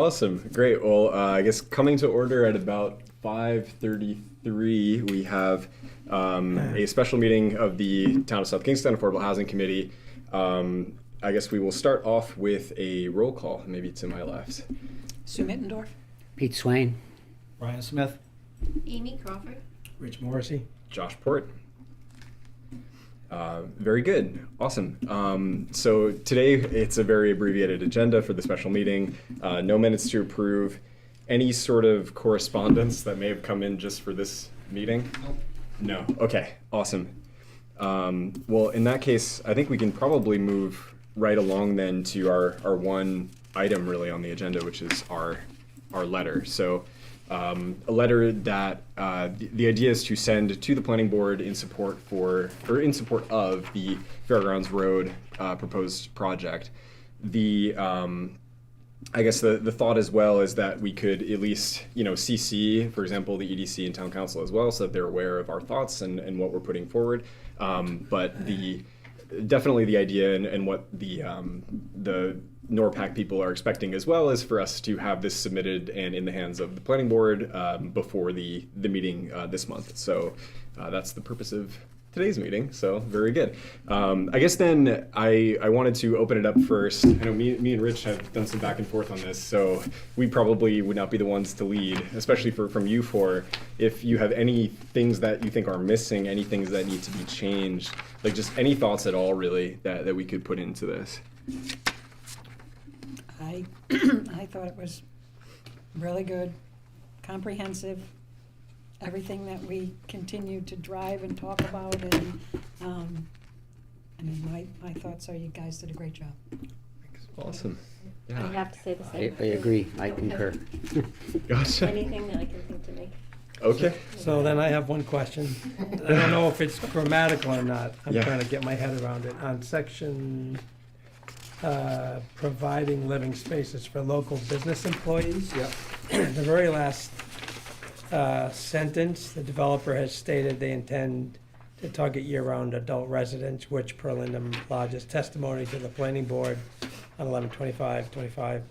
Awesome. Great. Well, I guess coming to order at about 5:33, we have a special meeting of the Town of South Kingston Affordable Housing Committee. I guess we will start off with a roll call, maybe to my left. Sue Mittendorf. Pete Swain. Brian Smith. Amy Crawford. Rich Morrissey. Josh Port. Very good. Awesome. So today it's a very abbreviated agenda for the special meeting. No minutes to approve. Any sort of correspondence that may have come in just for this meeting? No. Okay. Awesome. Well, in that case, I think we can probably move right along then to our one item really on the agenda, which is our letter. So a letter that the idea is to send to the planning board in support of the Fairgrounds Road proposed project. I guess the thought as well is that we could at least, CC, for example, the EDC and town council as well, so that they're aware of our thoughts and what we're putting forward. But definitely the idea and what the NORPAC people are expecting as well is for us to have this submitted and in the hands of the planning board before the meeting this month. So that's the purpose of today's meeting. So very good. I guess then I wanted to open it up first. I know me and Rich have done some back and forth on this, so we probably would not be the ones to lead, especially from you four. If you have any things that you think are missing, any things that need to be changed, like just any thoughts at all really that we could put into this. I thought it was really good, comprehensive, everything that we continue to drive and talk about, and my thoughts are you guys did a great job. Awesome. I Yeah. have to say the I same. agree. I concur. Gotcha. Anything that I can think to make. Okay. So then I have one question. I don't know if it's grammatical or not. I'm Yeah. trying to get my head around it. On section providing living spaces for local business employees. Yep. The very last sentence, the developer has stated they intend to target year-round adult residents, which per Linda Lodge's testimony to the planning board on 11/25/25,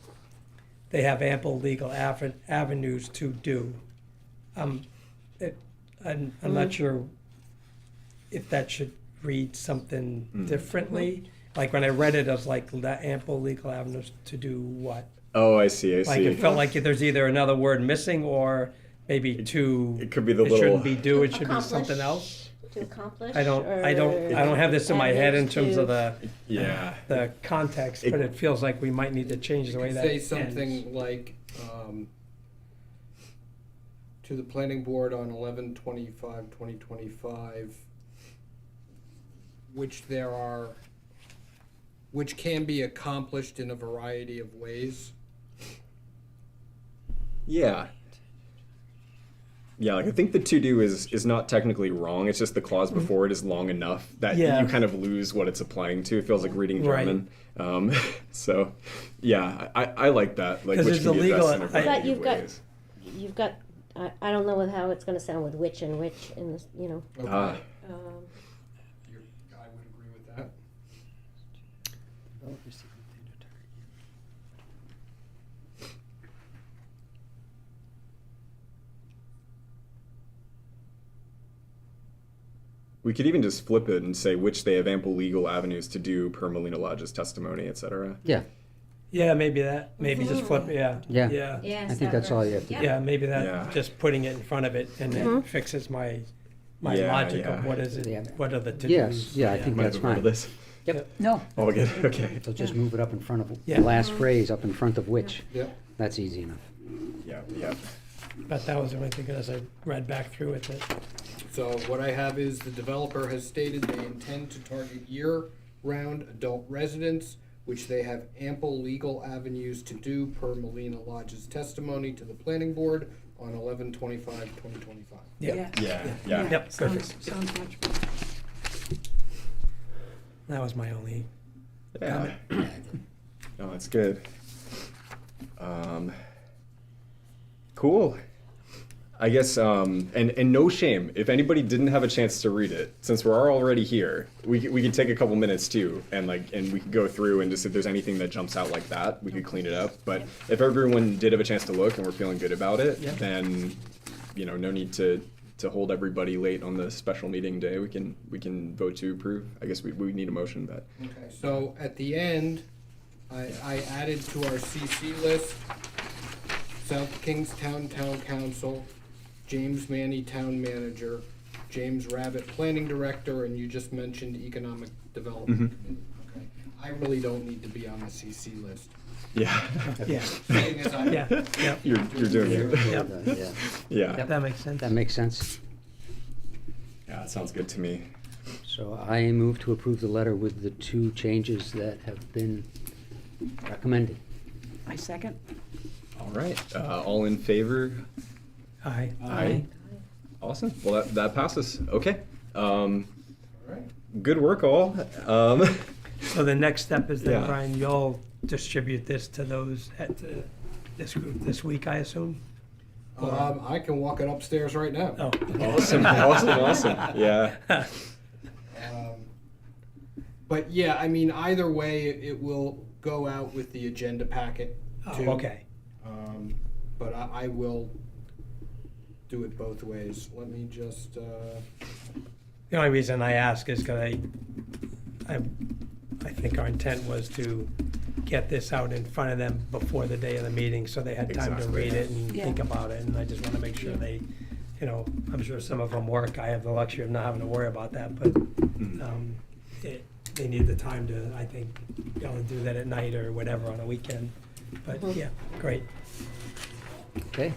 they have ample legal avenues to do. I'm not sure if that should read something differently. Like when I read it, I was like, ample legal avenues to do what? Oh, I see. Like it felt like there's either another word missing or maybe two. It could be the It little. shouldn't be do. It should be Accomplish. something else. To accomplish? I don't have this in my head in terms of Yeah. the context, but it feels like we might need to change the way that Say ends. something like, to the planning board on 11/25/2025, which can be accomplished in a variety of ways. Yeah. Yeah, like I think the to do is not technically wrong. It's just the clause before it is long enough that Yeah. you kind of lose what it's applying to. It feels like reading Right. German. So, yeah, I like that. Like 'Cause which there's can a be addressed in a legal- variety But of you've got, ways. I don't know how it's gonna sound with which and which in this, Okay. Ah. um, I would agree with that. We could even just flip it and say which they have ample legal avenues to do per Melina Lodge's testimony, etc. Yeah, Yeah, maybe that. Maybe just flip it. Yeah. Yeah. Yeah. yes. I think that's all you have to do. Yeah, maybe that, Yeah. just putting it in front of it and it fixes my Yeah, logic yeah. of what is it, Yeah. what are the to-dos. Yes, yeah, I think Might that's have heard of fine. this. Yep. No, Oh, good. Okay. So just move it up in front of Yeah. the last phrase, up in front of which. Yep. That's easy enough. Yeah. Yeah. But that was the only thing as I read back through it that, So what I have is the developer has stated they intend to target year-round adult residents, which they have ample legal avenues to do per Melina Lodge's testimony to the planning board on 11/25/2025. yeah. Yeah. Yeah. Yep, perfect. sounds much better. That was my only, Yeah. No, that's good. Cool. I guess, and no shame. If anybody didn't have a chance to read it, since we're already here, we could take a couple minutes too, and we could go through and just if there's anything that jumps out like that, we could clean it up. But if everyone did have a chance to look and we're feeling good about it, then, no need to hold everybody late on the special meeting day. We can vote to approve. I guess we need a motion, but. Okay, so at the end, I added to our CC list, South Kingstown Town Council, James Manny Town Manager, James Rabbit Planning Director, and you just mentioned Economic Development Committee. Okay, I really don't need to be on the CC list. Yeah. Yeah, Seeing as I- yeah, You're doing it. Yep. Yeah. that makes sense. That makes sense. Yeah, that sounds good to me. So I move to approve the letter with the 2 changes that have been recommended. I second. All right. All in favor? Aye. Aye. Awesome. Well, that passes. Okay. All right. Good work, all. So the next step is then, Yeah. Brian, you'll distribute this to those at this group this week, I assume? I can walk it upstairs right now. Oh. Awesome. Yeah. But yeah, I mean, either way, it will go out with the agenda packet Oh, too. okay. But I will do it both ways. Let me just, The only reason I ask is because I think our intent was to get this out in front of them before the day of the meeting, so they had time to Exactly. read it and Yeah. think about it, and I just want to make sure they, I'm sure some of them work, I have the luxury of not having to worry about that, but they need the time to, I think, be able to do that at night or whatever on a weekend, but yeah, great. Okay?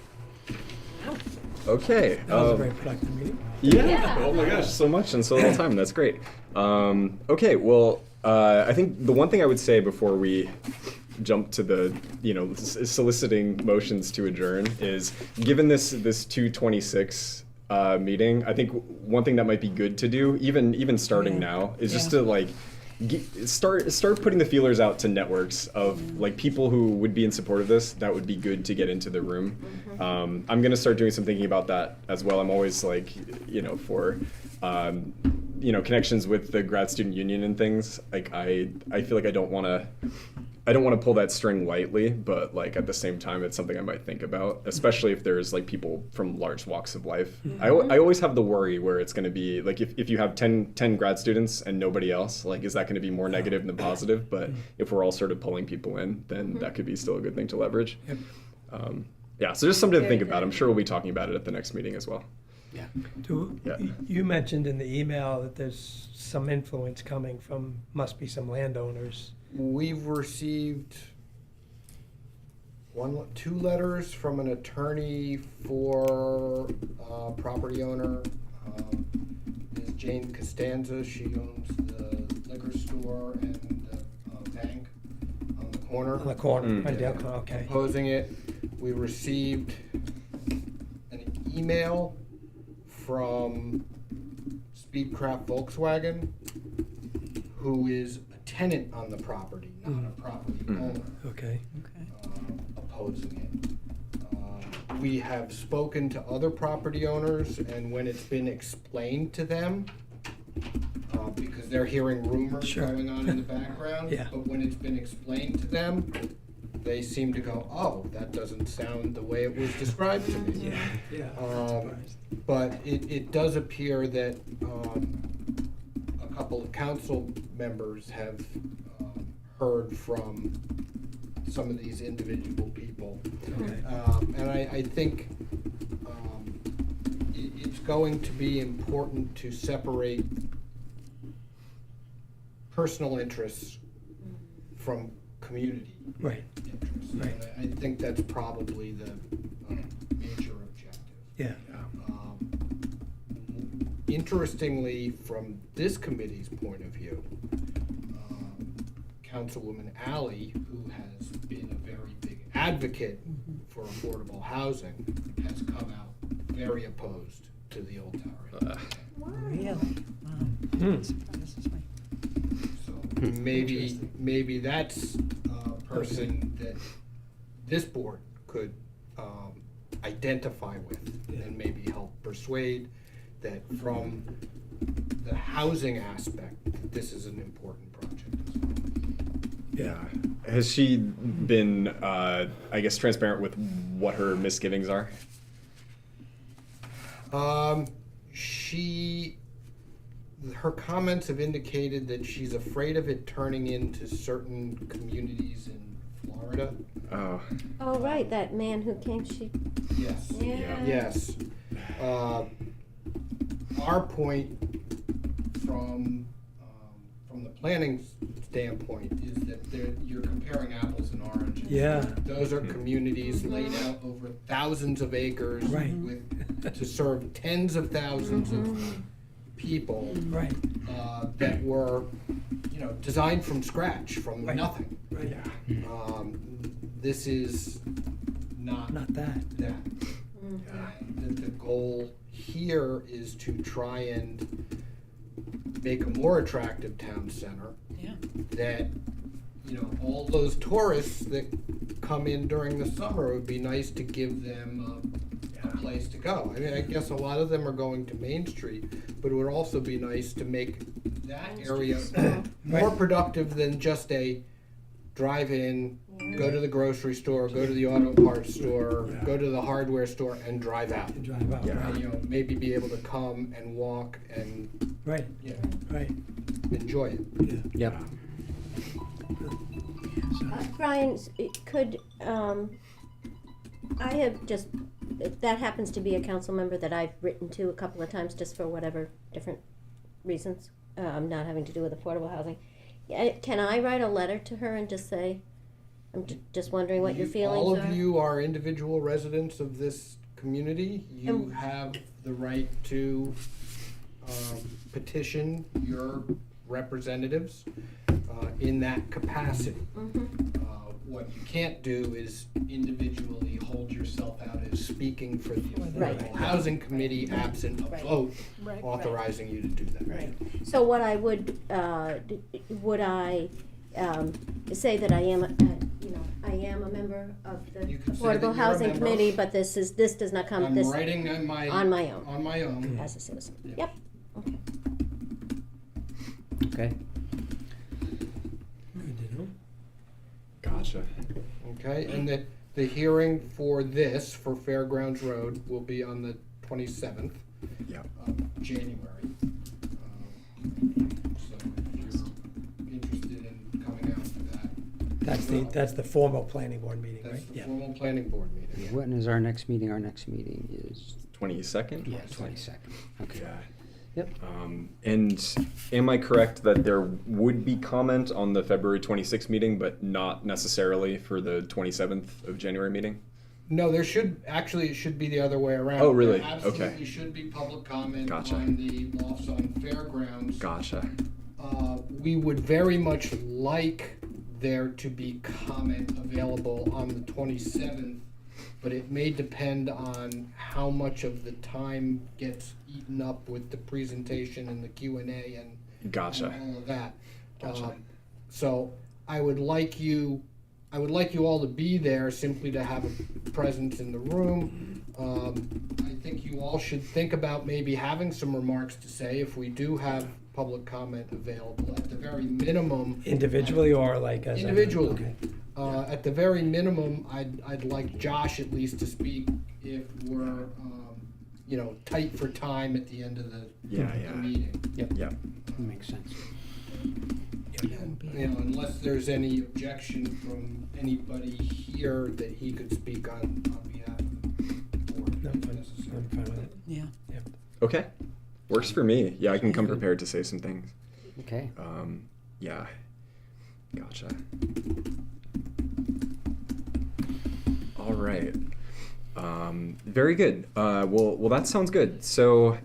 Okay. That was a very productive meeting. Yeah. Oh my gosh, so much in so little time. That's great. Okay. Well, I think the one thing I would say before we jump to the soliciting motions to adjourn is, given this 226 meeting, I think one thing that might be good to do, even starting Yeah. now, is just Yeah. to start putting the feelers out to networks of people who would be in support of this. That would be good to get into the room. I'm gonna start doing some thinking about that as well. I'm always for connections with the grad student union and things. I feel like I don't want to pull that string lightly, but at the same time, it's something I might think about, especially if there's people from large walks of life. I always have the worry where it's going to be if you have 10 grad students and nobody else, is that going to be more negative than positive? But if we're all sort of pulling people in, then that could be still a good thing to leverage. Yep. Yeah, so just something to think about. I'm sure we'll be talking about it at the next meeting as well. Yeah. Yeah. You mentioned in the email that there's some influence coming from, must be some landowners. we've received 2 letters from an attorney for a property owner. Is Jane Costanza. She owns the liquor store and the bank on the corner. On the corner, Mm. right down, okay. Opposing it. We received an email from Speedcraft Volkswagen, who is a tenant on the property, not a property owner, Okay. opposing it. We have spoken to other property owners, and when it's been explained to them, because they're hearing rumors Sure. going on in the background, Yeah. but when it's been explained to them, they seem to go, "Oh, that doesn't sound the way it was described to me." Yeah. But it does appear that a couple of council members have heard from some of these individual people. Okay. And I think it's going to be important to separate personal interests from community Right, interests. Right. And I think that's probably the major objective. yeah. Interestingly, from this committee's point of view, Councilwoman Alley, who has been a very big advocate for affordable housing, has come out very opposed to the Old Tower. Really? Wow. Hmm. Surprises me. So maybe that's a person that this board could identify with and maybe help persuade that from the housing aspect, this is an important project as well. Yeah. Has she been, I guess, transparent with what her misgivings are? Her comments have indicated that she's afraid of it turning into certain communities in Florida. Oh, Oh, right, that man who came, Yes. Yeah. Yes. Our point from the planning standpoint is that you're comparing apples and oranges. Yeah. Those are communities laid out over thousands of acres Right. to serve tens of thousands of people Right, that were, designed from scratch, from Right. nothing. right. This is not Not that. that. The goal here is to try and make a more attractive town center Yeah. that, all those tourists that come in during the summer, it would be nice to give them a place to go. I mean, I guess a lot of them are going to Main Street, but it would also be nice to make that area more Right. productive than just a drive-in, go to the grocery store, go to the auto parts store, go to the hardware store, and drive out. And drive out, Yeah. right, Maybe be able to come and walk and, right, right, enjoy it. yeah. Yep. Brian, could, I have just, that happens to be a council member that I've written to a couple of times just for whatever different reasons, not having to do with affordable housing. Can I write a letter to her and just say, I'm just wondering what your feelings All are? of you are individual residents of this community. You And- have the right to petition your representatives in that capacity. Mhm. What you can't do is individually hold yourself out as speaking for the Right. Affordable Housing Committee absent a Right. vote Right. authorizing you to do that. Right. So what I would say that I am, I am a member of the You could say that Affordable you're a Housing member. Committee, but this does not come, I'm this, writing on my on my own. on my own. as a citizen. Yeah. Yep. Okay. Okay. Good to know. gotcha. Okay, and the hearing for this, for Fairgrounds Road, will be on the 27th Yeah. of January. So if you're interested in coming out for that. That's the formal planning board meeting, right? That's the Yeah. formal planning board meeting. When is our next meeting? Our next meeting is 22nd? yeah, 22nd. Okay. Yeah. Yep. And am I correct that there would be comment on the February 26th meeting, but not necessarily for the 27th of January meeting? No, it should be the other way around. Oh, really? There Okay. absolutely should be public comment Gotcha. on the lofts on Fairgrounds. Gotcha. We would very much like there to be comment available on the 27th, but it may depend on how much of the time gets eaten up with the presentation and the Q&A and Gotcha. all of that. Gotcha. So I would like you all to be there simply to have a presence in the room. I think you all should think about maybe having some remarks to say if we do have public comment available. At the very minimum, Individually or like as a? individually. Okay. At the very minimum, I'd like Josh at least to speak if we're, tight for time at the end of the Yeah, the yeah. meeting. Yeah. Makes sense. Unless there's any objection from anybody here that he could speak on behalf of the board. No, if I'm necessary. fine with it. Yeah. Okay. Works for me. Yeah, I can come prepared to say some things. Okay. Yeah. Gotcha. All right. Very good. Well, that sounds good. So,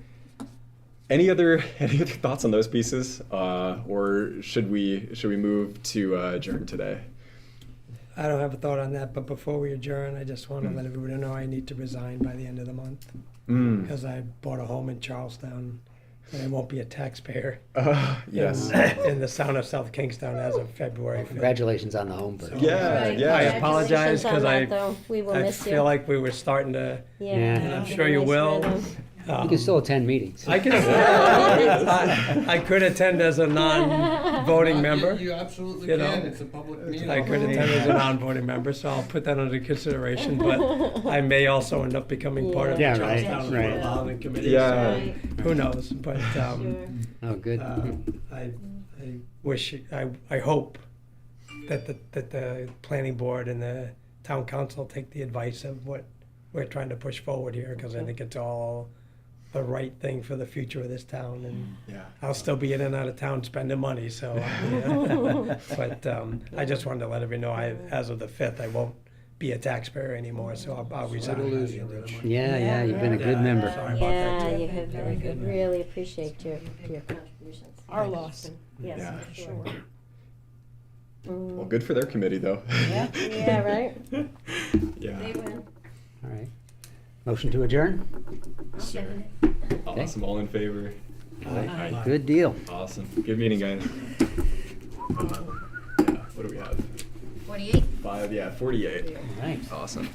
any other thoughts on those pieces, or should we move to adjourn today? I don't have a thought on that, but before we adjourn, I just want to let everybody know I need to resign by the end of the month Mm. because I bought a home in Charlestown and I won't be a taxpayer Yes. in the town of South Kingstown as of February 5th. Congratulations on the home purchase. Yeah, Right. yeah. I apologize, Congratulations on 'cause that, I- though. We will I miss you. feel like we were starting to, Yeah. and I'm sure you Nice will. rhythm. You can still attend meetings. I can, I could attend as a non-voting member. You absolutely You know, can. It's a public meeting. I could attend as a non-voting member, so I'll put that under consideration, but I may also end up becoming part of the Yeah, right, Charlestown right. Affordable Housing Committee. Yeah. Right. So who knows, but, Sure. Oh, good. I wish, I hope that the planning board and the town council take the advice of what we're trying to push forward here, because I think it's all the right thing for the future of this town, and Yeah. I'll still be in and out of town spending money, so. yeah. But I just wanted to let everyone know, as of the 5th, I won't be a taxpayer anymore, so I'll resign. Sorry to lose at the you, end of the Rich. month. Yeah, you've been a good Yeah, member. sorry about that, Yeah, too. you have, Very good. really appreciate your contributions. Our loss. Yes, Yeah. for sure. Well, good for their committee, though. Yeah. Yeah, right? Yeah. They win. All right. Motion to adjourn? Sure. Awesome. All in favor? Aye. Good deal. Awesome. Good meeting, guys. Yeah. What do we have? 48. 5. Yeah. 48. All right. Awesome.